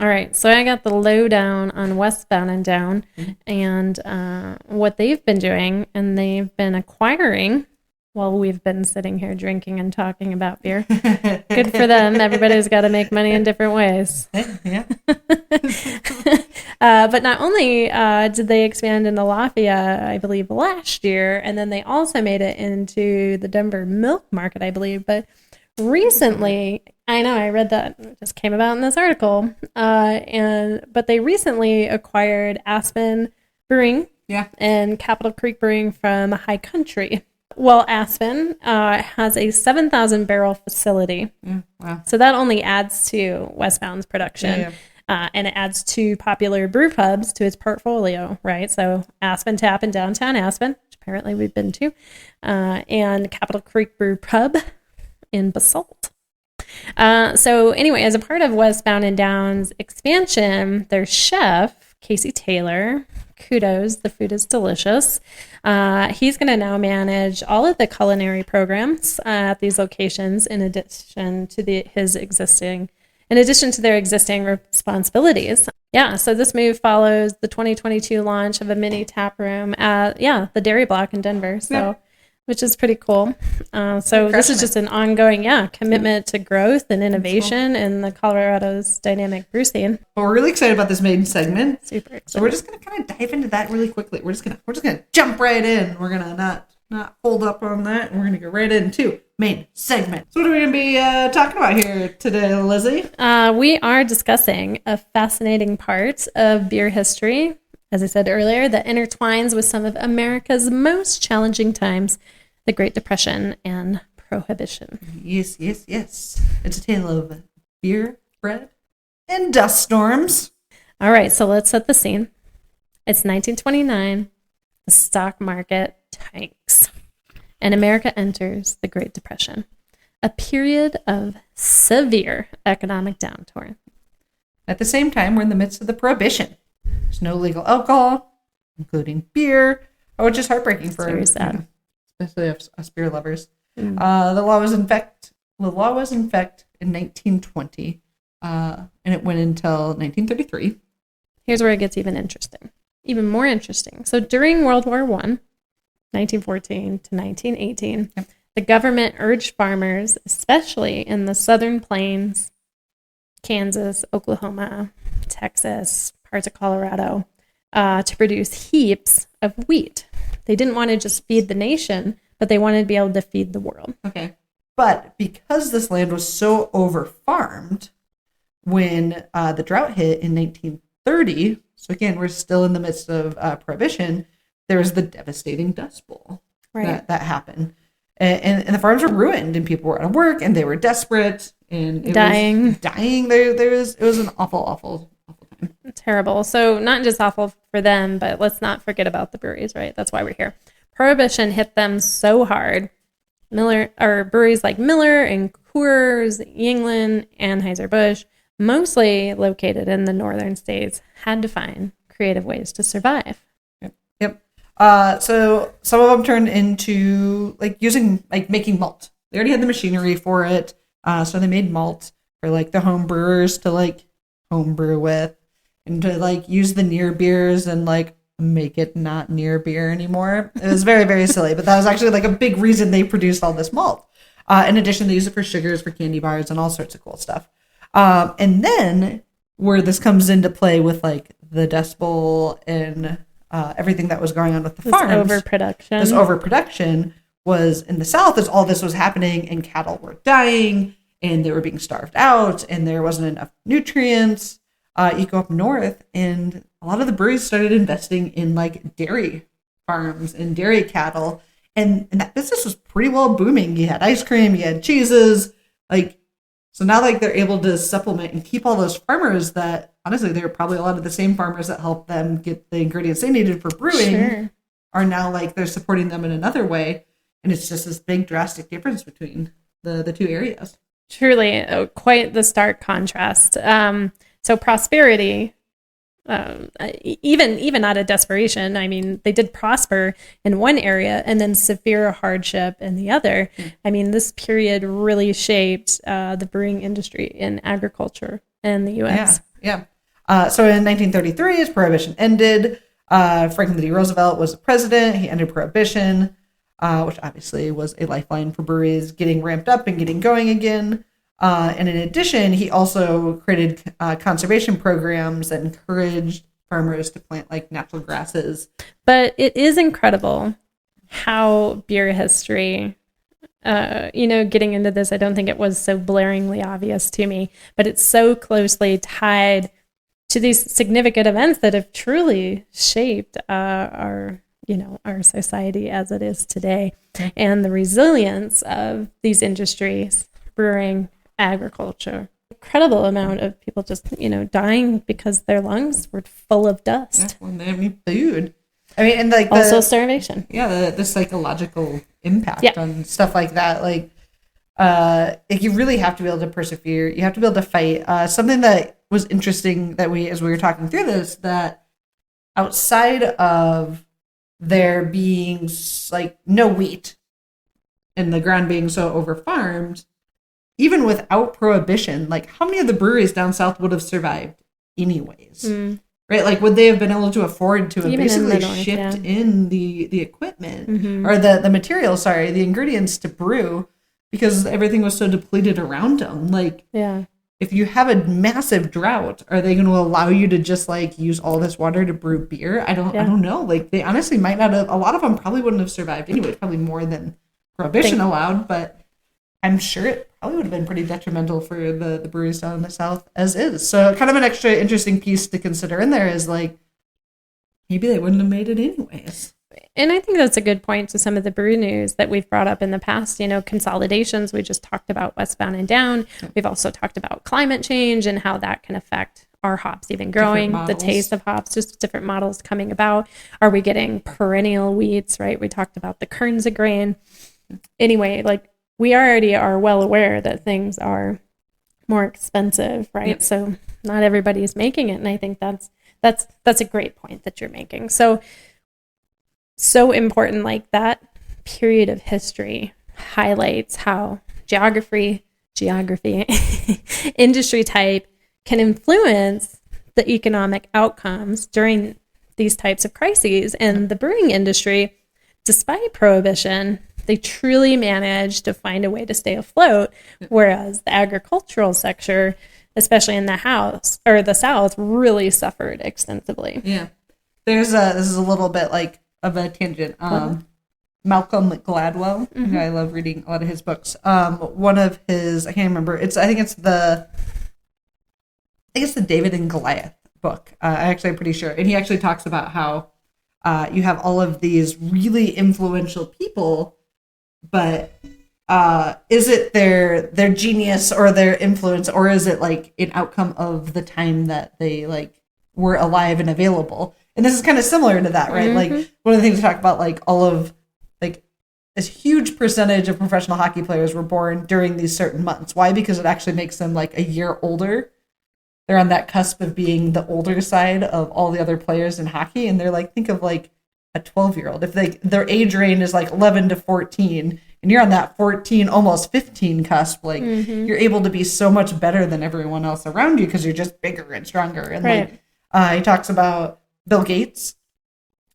All right, so I got the lowdown on Westbound and Down and what they've been doing, and they've been acquiring while we've been sitting here drinking and talking about beer. Good for them. Everybody's got to make money in different ways. Yeah. But not only did they expand into Lafayette, I believe, last year, and then they also made it into the Denver milk market, I believe, but recently, I know, I read that. It just came about in this article. But they recently acquired Aspen Brewing and Capitol Creek Brewing from High Country. Well, Aspen has a 7,000 barrel facility. Wow. So that only adds to Westbound's production. And it adds 2 popular brew pubs to its portfolio, right? So Aspen Tap in downtown Aspen, which apparently we've been to, and Capitol Creek Brew Pub in Basalt. So anyway, as a part of Westbound and Down's expansion, their chef, Casey Taylor, kudos, the food is delicious. He's going to now manage all of the culinary programs at these locations in addition to their existing responsibilities. Yeah, so this move follows the 2022 launch of a mini tap room at the Dairy Block in Denver. So which is pretty cool. So this is just an ongoing, commitment to growth and innovation in the Colorado's dynamic brew scene. Well, we're really excited about this main segment. Super excited. So we're just gonna kind of dive into that really quickly. We're just gonna jump right in. We're gonna not hold up on that, and we're gonna go right into main segment. So what are we gonna be talking about here today, Lizzie? We are discussing a fascinating part of beer history, as I said earlier, that intertwines with some of America's most challenging times, the Great Depression and Prohibition. Yes. It's a tale of beer, bread, and dust storms. All right, so let's set the scene. It's 1929. The stock market tanks, and America enters the Great Depression, a period of severe economic downturn. At the same time, we're in the midst of the Prohibition. There's no legal alcohol, including beer, which is heartbreaking for very sad, especially us beer lovers. The law was in effect in 1920, and it went until 1933. Here's where it gets even more interesting. So during World War I, 1914 to 1918, the government urged farmers, especially in the southern plains, Kansas, Oklahoma, Texas, parts of Colorado, to produce heaps of wheat. They didn't want to just feed the nation, but they wanted to be able to feed the world. Okay. But because this land was so over-farmed, when the drought hit in 1930, so again, we're still in the midst of Prohibition, there was the devastating Dust Bowl that happened. And the farms were ruined, and people were out of work, and they were desperate, and it dying. It was an awful time. Terrible. So not just awful for them, but let's not forget about the breweries, right? That's why we're here. Prohibition hit them so hard. Breweries like Miller and Coors, Yuengling, Anheuser-Busch, mostly located in the northern states, had to find creative ways to survive. Yep. So some of them turned into making malt. They already had the machinery for it. So they made malt for the home brewers to home brew with, and to use the near beers and make it not near beer anymore. It was very, very silly, but that was actually a big reason they produced all this malt. In addition, they use it for sugars, for candy bars, and all sorts of cool stuff. And then where this comes into play with the Dust Bowl and everything that was going on with the farms. This overproduction was in the South as all this was happening, and cattle were dying, and they were being starved out, and there wasn't enough nutrients. You go up north, and a lot of the breweries started investing in dairy farms and dairy cattle, and that business was pretty well booming. You had ice cream, you had cheeses, so now they're able to supplement and keep all those farmers that honestly they're probably a lot of the same farmers that helped them get the ingredients they needed for brewing are now they're supporting them in another way, and it's just this big drastic difference between the two areas. Truly, quite the stark contrast. So prosperity, even out of desperation, I mean, they did prosper in one area and then severe hardship in the other. I mean, this period really shaped the brewing industry in agriculture in the U.S. Yeah. So in 1933, as Prohibition ended, Franklin D. Roosevelt was the president. He ended Prohibition, which obviously was a lifeline for breweries getting ramped up and getting going again. And in addition, he also created conservation programs that encouraged farmers to plant like natural grasses. But it is incredible how beer history, getting into this, I don't think it was so blaringly obvious to me, but it's so closely tied to these significant events that have truly shaped our society as it is today, and the resilience of these industries, brewing, agriculture. Incredible amount of people just, dying because their lungs were full of dust. When they have food. I mean, and like also starvation. Yeah, the psychological impact on stuff like that. Like, you really have to be able to persevere. You have to be able to fight. Something that was interesting that as we were talking through this, that outside of there being like no wheat and the ground being so overfarmed, even without Prohibition, like how many of the breweries down south would have survived anyways? Right? Like, would they have been able to afford to have Even basically North, shipped in the equipment or the materials, the ingredients to brew, because everything was so depleted around them? Like, if you have a massive drought, are they going to allow you to just like use all this water to brew beer? I don't know. Like, they honestly might not have. A lot of them probably wouldn't have survived anyway. Probably more than Prohibition allowed, but I'm sure it probably would have been pretty detrimental for the breweries down in the south as is. So kind of an extra interesting piece to consider in there is like, maybe they wouldn't have made it anyways. And I think that's a good point to some of the brew news that we've brought up in the past. Consolidations. We just talked about westbound and down. We've also talked about climate change and how that can affect our hops even growing, the taste of hops, just different models coming about. Are we getting perennial wheats, right? We talked about the kerns of grain. Anyway, like, we already are well aware that things are more expensive, right? Yep. So not everybody is making it. And I think that's a great point that you're making. So important, like that period of history highlights how geography, industry type can influence the economic outcomes during these types of crises. And the brewing industry, despite Prohibition, they truly managed to find a way to stay afloat, whereas the agricultural sector, especially in the South, really suffered extensively. Yeah. This is a little bit like of a tangent. Malcolm Gladwell, who I love reading a lot of his books. One of his, I can't remember. I think it's the David and Goliath book. I'm pretty sure. And he actually talks about how you have all of these really influential people, but is it their genius or their influence, or is it like an outcome of the time that they like were alive and available? And this is kind of similar to that, right? Like, one of the things we talk about, like all of like this huge percentage of professional hockey players were born during these certain months. Why? Because it actually makes them like a year older. They're on that cusp of being the older side of all the other players in hockey, and they're like, think of like a 12-year-old. If their age range is like 11 to 14, and you're on that 14, almost 15 cusp, like you're able to be so much better than everyone else around you because you're just bigger and stronger. And like he talks about Bill Gates.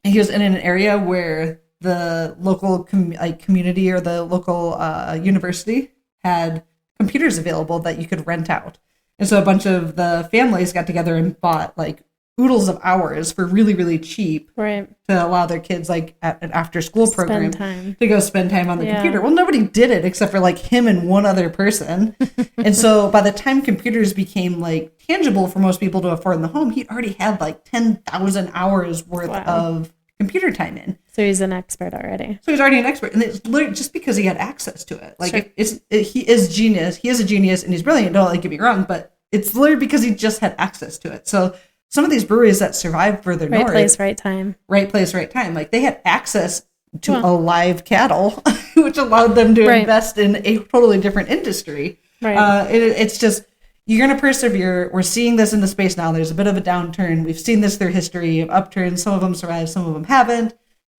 He was in an area where the local community or the local university had computers available that you could rent out. And so a bunch of the families got together and bought like oodles of hours for really, really cheap to allow their kids like at an after school program to go spend time on the computer. Well, nobody did it except for like him and one other person. And so by the time computers became like tangible for most people to afford in the home, he'd already had like 10,000 hours worth of computer time in. So he's an expert already. So he's already an expert. And it's literally just because he had access to it. Like he is genius. He is a genius and he's brilliant. Don't like get me wrong, but it's literally because he just had access to it. So some of these breweries that survived further north. Right place, right time. Right place, right time. Like they had access to alive cattle, which allowed them to invest in a totally different industry. Right. It's just, you're going to persevere. We're seeing this in the space now. There's a bit of a downturn. We've seen this through history of upturns. Some of them survived, some of them haven't.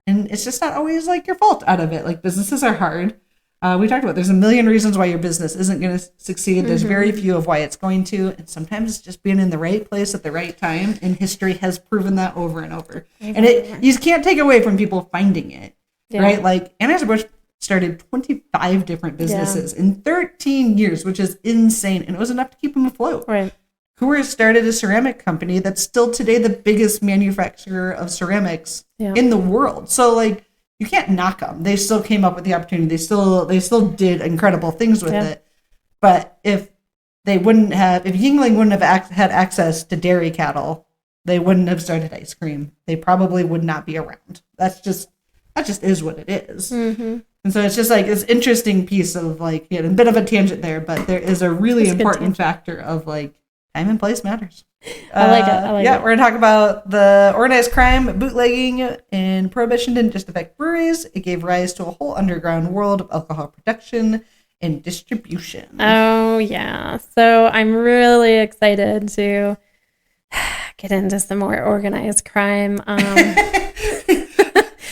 And it's just not always like your fault out of it. Like businesses are hard. We talked about there's a million reasons why your business isn't going to succeed. There's very few of why it's going to. And sometimes it's just being in the right place at the right time. And history has proven that over and over. And you can't take away from people finding it, right? Like Anheuser-Busch started 25 different businesses in 13 years, which is insane. And it was enough to keep them afloat. Right. Coors started a ceramic company that's still today the biggest manufacturer of ceramics in the world. So like, you can't knock them. They still came up with the opportunity. They still did incredible things with it. But if Yuengling wouldn't have had access to dairy cattle, they wouldn't have started ice cream. They probably would not be around. That just is what it is. Mm-hmm. And so it's just like this interesting piece of like, a bit of a tangent there, but there is a really important factor of like time and place matters. I like it. We're going to talk about the organized crime, bootlegging, and Prohibition didn't just affect breweries. It gave rise to a whole underground world of alcohol production and distribution. Oh, yeah. So I'm really excited to get into some more organized crime.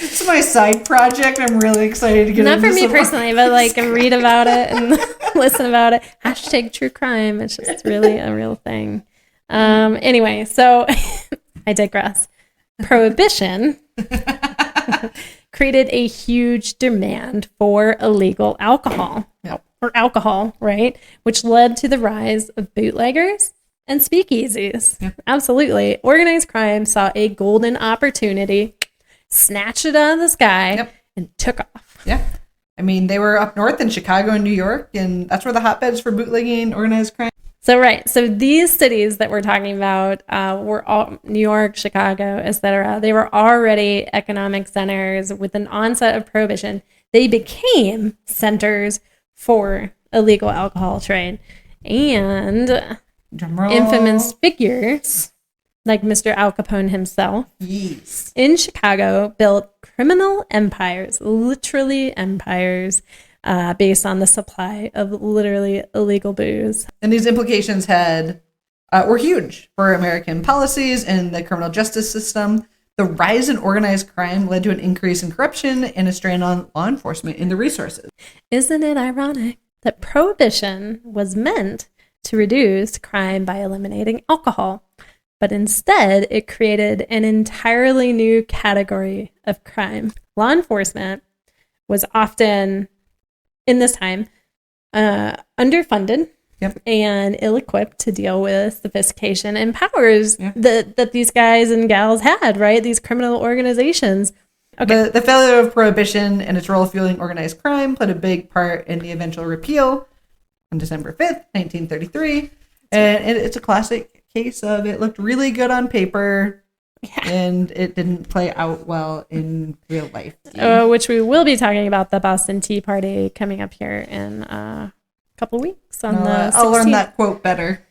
It's my side project. I'm really excited to get into. Not for me personally, but like read about it and listen about it. # true crime. It's just really a real thing. Anyway, so I digress. Prohibition created a huge demand for illegal alcohol, or alcohol, right? Which led to the rise of bootleggers and speakeasies. Yep. Absolutely. Organized crime saw a golden opportunity, snatched it out of the sky, and took off. Yeah. I mean, they were up north in Chicago and New York, and that's where the hotbeds for bootlegging, organized crime. So these cities that we're talking about were all New York, Chicago, etc. They were already economic centers. With an onset of Prohibition, they became centers for illegal alcohol trade. And infamous figures like Mr. Al Capone himself in Chicago built criminal empires, literally empires, based on the supply of literally illegal booze. And these implications were huge for American policies and the criminal justice system. The rise in organized crime led to an increase in corruption and a strain on law enforcement and the resources. Isn't it ironic that Prohibition was meant to reduce crime by eliminating alcohol, but instead it created an entirely new category of crime? Law enforcement was often, in this time, underfunded and ill-equipped to deal with sophistication and powers that these guys and gals had, right? These criminal organizations. Okay. The failure of Prohibition and its role fueling organized crime played a big part in the eventual repeal on December 5th, 1933. And it's a classic case of it looked really good on paper, and it didn't play out well in real life. Which we will be talking about the Boston Tea Party coming up here in a couple of weeks on the 16th. I'll learn that quote better.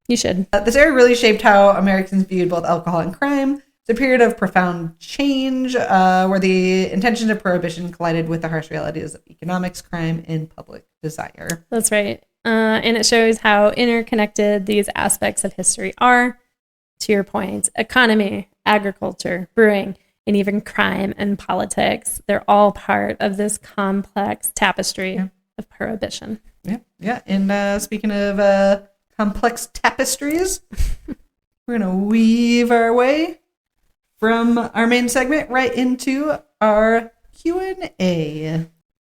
You should. This era really shaped how Americans viewed both alcohol and crime. It's a period of profound change where the intentions of Prohibition collided with the harsh realities of economics, crime, and public desire. That's right. And it shows how interconnected these aspects of history are. To your point, economy, agriculture, brewing, and even crime and politics, they're all part of this complex tapestry of Prohibition. Yeah. And speaking of complex tapestries, we're going to weave our way from our main segment right into our Q&A.